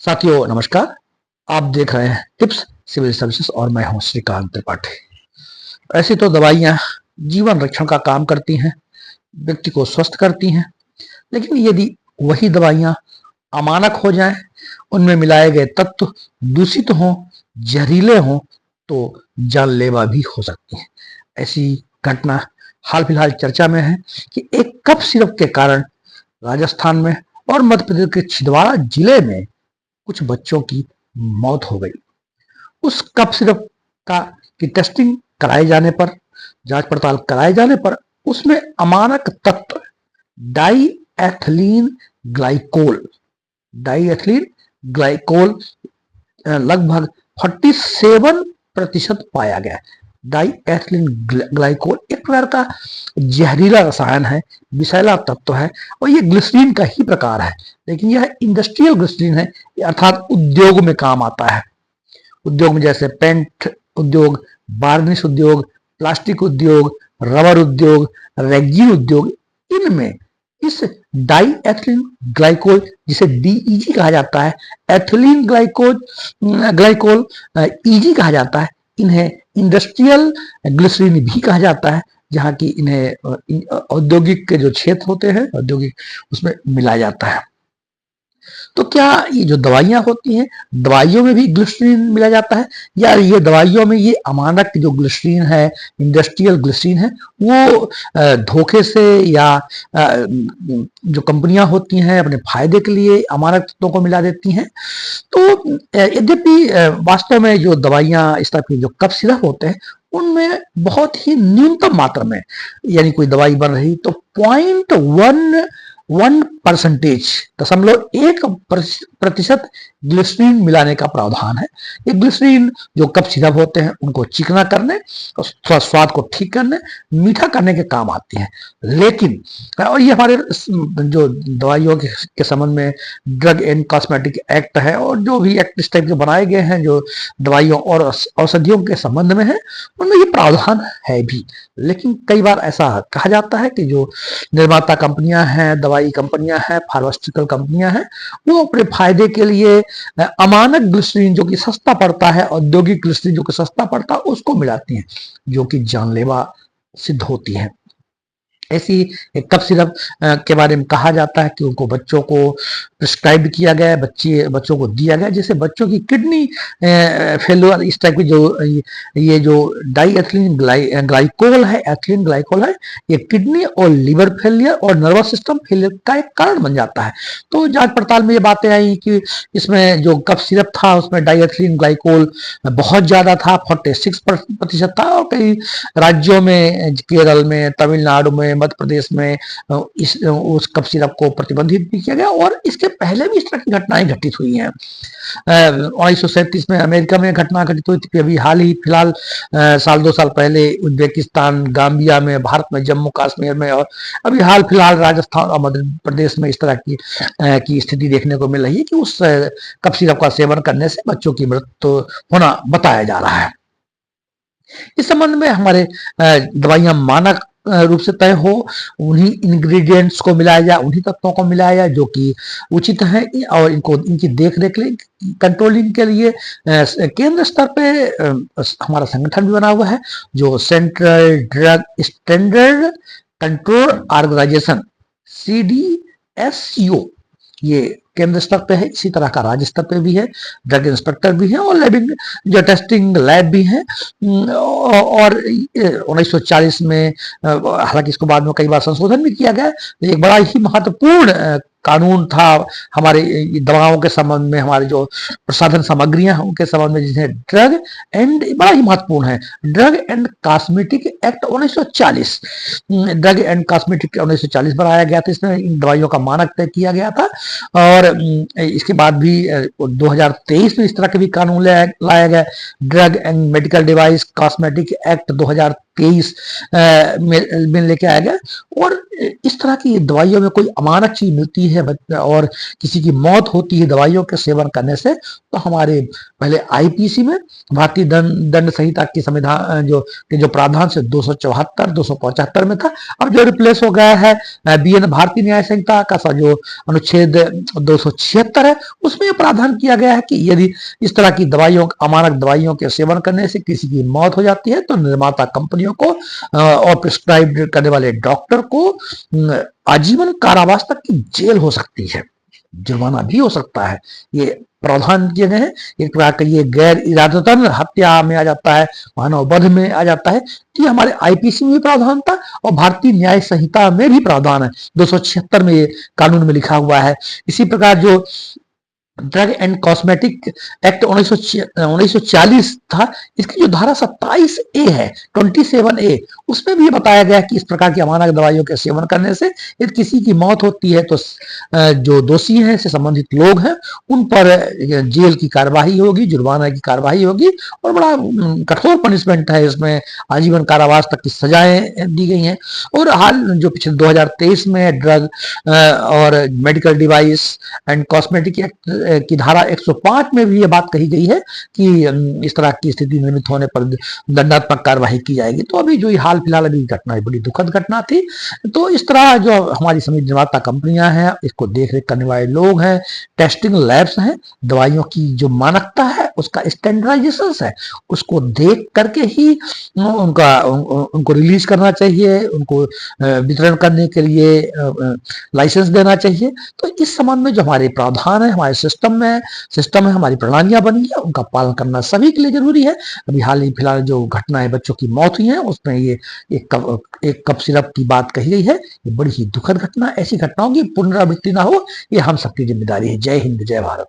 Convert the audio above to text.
साथियों नमस्कार। आप देख रहे हैं टिप्स सिविल सर्विसेज और मैं हूं श्रीकांत त्रिपाठी। ऐसी तो दवाइयां जीवन रक्षण का काम करती हैं, व्यक्ति को स्वस्थ करती हैं, लेकिन यदि वही दवाइयां अमानक हो जाएं, उनमें मिलाए गए तत्व दूषित हों, जहरीले हों, तो जानलेवा भी हो सकती हैं। ऐसी घटना हाल फिलहाल चर्चा में है कि एक कफ सिरप के कारण राजस्थान में और मध्य प्रदेश के छिंदवाड़ा जिले में कुछ बच्चों की मौत हो गई। उस कफ सिरप का की टेस्टिंग कराए जाने पर, जांच पड़ताल कराए जाने पर उसमें अमानक तत्व डाईएथिलीन ग्लाइकोल लगभग 47% पाया गया। डाईएथिलीन ग्लाइकोल एक प्रकार का जहरीला रसायन है, विषैला तत्व है और ये ग्लिसरीन का ही प्रकार है, लेकिन यह इंडस्ट्रियल ग्लिसरीन है, अर्थात उद्योग में काम आता है। उद्योग में जैसे पेंट उद्योग, वार्निश उद्योग, प्लास्टिक उद्योग, रबर उद्योग, रेगजीन उद्योग, इनमें इस डाईएथिलीन ग्लाइकोल, जिसे डीईजी कहा जाता है, एथिलीन ग्लाइकोल ईजी कहा जाता है, इन्हें इंडस्ट्रियल ग्लिसरीन भी कहा जाता है, जहां की इन्हें औद्योगिक के जो क्षेत्र होते हैं औद्योगिक, उसमें मिलाया जाता है। तो क्या ये जो दवाइयां होती हैं, दवाइयों में भी ग्लिसरीन मिला जाता है, या ये दवाइयों में ये अमानक जो ग्लिसरीन है, इंडस्ट्रियल ग्लिसरीन है, वो धोखे से या जो कंपनियां होती हैं अपने फायदे के लिए अमानक तत्वों को मिला देती हैं। तो यद्यपि वास्तव में जो दवाइयां इस तरह की जो कफ सिरप होते हैं, उनमें बहुत ही न्यूनतम मात्रा में, यानी कोई दवाई बन रही तो 0.1% ग्लिसरीन मिलाने का प्रावधान है। ये ग्लिसरीन जो कफ सिरप होते हैं उनको चिकना करने और थोड़ा स्वाद को ठीक करने, मीठा करने के काम आती है। लेकिन और ये हमारे जो दवाइयों के संबंध में ड्रग एंड कॉस्मेटिक एक्ट है और जो भी एक्ट इस टाइप के बनाए गए हैं जो दवाइयों और औषधियों के संबंध में है, उनमें ये प्रावधान है भी। लेकिन कई बार ऐसा कहा जाता है कि जो निर्माता कंपनियां हैं, दवाई कंपनियां हैं, फार्मास्यूटिकल कंपनियां हैं, वो अपने फायदे के लिए अमानक ग्लिसरीन जो कि सस्ता पड़ता है, औद्योगिक ग्लिसरीन जो कि सस्ता पड़ता है, उसको मिलाती हैं, जो कि जानलेवा सिद्ध होती है। ऐसी एक कफ सिरप के बारे में कहा जाता है कि उनको बच्चों को प्रिस्क्राइब किया गया, बच्चों को दिया गया, जिससे बच्चों की किडनी फेल्योर, इस टाइप की ये जो डाईएथिलीन ग्लाइकोल है, एथिलीन ग्लाइकोल है, ये किडनी और लिवर फेलियर और नर्वस सिस्टम फेलियर का एक कारण बन जाता है। तो जांच पड़ताल में ये बातें आई कि इसमें जो कफ सिरप था उसमें डाईएथिलीन ग्लाइकोल बहुत ज्यादा था, 46% था, और कई राज्यों में, केरल में, तमिलनाडु में, मध्य प्रदेश में उस कफ सिरप को प्रतिबंधित भी किया गया। और इसके पहले भी इस तरह की घटनाएं घटित हुई हैं। 1937 में अमेरिका में घटना घटित हुई थी। अभी हाल ही फिलहाल साल 2 साल पहले उज्बेकिस्तान, गाम्बिया में, भारत में, जम्मू कश्मीर में, और अभी हाल फिलहाल राजस्थान और मध्य प्रदेश में इस तरह की स्थिति देखने को मिल रही है कि उस कफ सिरप का सेवन करने से बच्चों की मृत्यु होना बताया जा रहा है। इस संबंध में हमारे दवाइयां मानक रूप से तय हो, उन्हीं इंग्रेडिएंट्स को मिलाया जाए, उन्हीं तत्वों को मिलाया जाए जो कि उचित है, और इनकी देख रेख के लिए, कंट्रोलिंग के लिए केंद्र स्तर पे हमारा संगठन भी बना हुआ है, जो central drug standard control organization CDSCO, ये केंद्र स्तर पे है। इसी तरह का राज्य स्तर पे भी है, ड्रग इंस्पेक्टर भी है और लैबिंग जो टेस्टिंग लैब भी है। और 1940 में, हालांकि इसको बाद में कई बार संशोधन भी किया गया, एक बड़ा ही महत्वपूर्ण कानून था हमारे दवाओं के संबंध में, हमारे जो प्रसाधन सामग्रियां हैं उनके संबंध में, जिसे ड्रग एंड, बड़ा ही महत्वपूर्ण है, drug and cosmetic act 1940, drug and cosmetic 1940 बनाया गया था। इसमें इन दवाइयों का मानक तय किया गया था। और इसके बाद भी 2023 में इस तरह के भी कानून लाया गया, drug and medical device cosmetic act 2023 में लेके आया गया। और इस तरह की दवाइयों में कोई अमानक चीज मिलती है और किसी की मौत होती है दवाइयों के सेवन करने से, तो हमारे पहले आईपीसी में भारतीय दंड संहिता की संविधान जो प्रावधान से 274 275 में था, अब जो रिप्लेस हो गया है बीएन भारतीय न्याय संहिता का जो अनुच्छेद 276 है, उसमें यह प्रावधान किया गया है कि यदि इस तरह की दवाइयों अमानक दवाइयों के सेवन करने से किसी की मौत हो जाती है तो निर्माता कंपनियों को और प्रिस्क्राइब करने वाले डॉक्टर को आजीवन कारावास तक की जेल हो सकती है, जुर्माना भी हो सकता है। ये प्रावधान किए गए हैं। एक प्रकार का ये गैर इरादतन हत्या में आ जाता है, मानव वध में आ जाता है, कि हमारे आईपीसी में भी प्रावधान था और भारतीय न्याय संहिता में भी प्रावधान है, 276 में ये कानून में लिखा हुआ है। इसी प्रकार जो ड्रग एंड कॉस्मेटिक एक्ट 1940 था, इसकी जो धारा 27A है, 27A, उसमें भी बताया गया कि इस प्रकार की अमानक दवाइयों के सेवन करने से यदि किसी की मौत होती है तो जो दोषी हैं से संबंधित लोग हैं उन पर जेल की कार्यवाही होगी, जुर्माना की कार्यवाही होगी और बड़ा कठोर पनिशमेंट है इसमें, आजीवन कारावास तक की सजाएं दी गई हैं। और हाल जो पिछले 2023 में ड्रग और medical device and cosmetic act की धारा 105 में भी ये बात कही गई है कि इस तरह की स्थिति निर्मित होने पर दंडात्मक कार्रवाई की जाएगी। तो अभी जो हाल फिलहाल अभी घटना बड़ी दुखद घटना थी। तो इस तरह जो हमारी सभी निर्माता कंपनियां हैं, इसको देख रेख करने वाले लोग हैं, टेस्टिंग लैब्स हैं, दवाइयों की जो मानकता है उसका स्टैंडर्डाइजेशन है, उसको देख करके ही उनको रिलीज करना चाहिए, उनको वितरण करने के लिए लाइसेंस देना चाहिए। तो इस संबंध में जो हमारे प्रावधान है, हमारे सिस्टम है, हमारी प्रणालियां बनी है, उनका पालन करना सभी के लिए जरूरी है। अभी हाल ही फिलहाल जो घटनाएं बच्चों की मौत हुई है उसमें ये एक कप सिरप की बात कही गई है, ये बड़ी ही दुखद घटना। ऐसी घटनाओं की पुनरावृत्ति ना हो, ये हम सबकी जिम्मेदारी है। जय हिंद, जय भारत।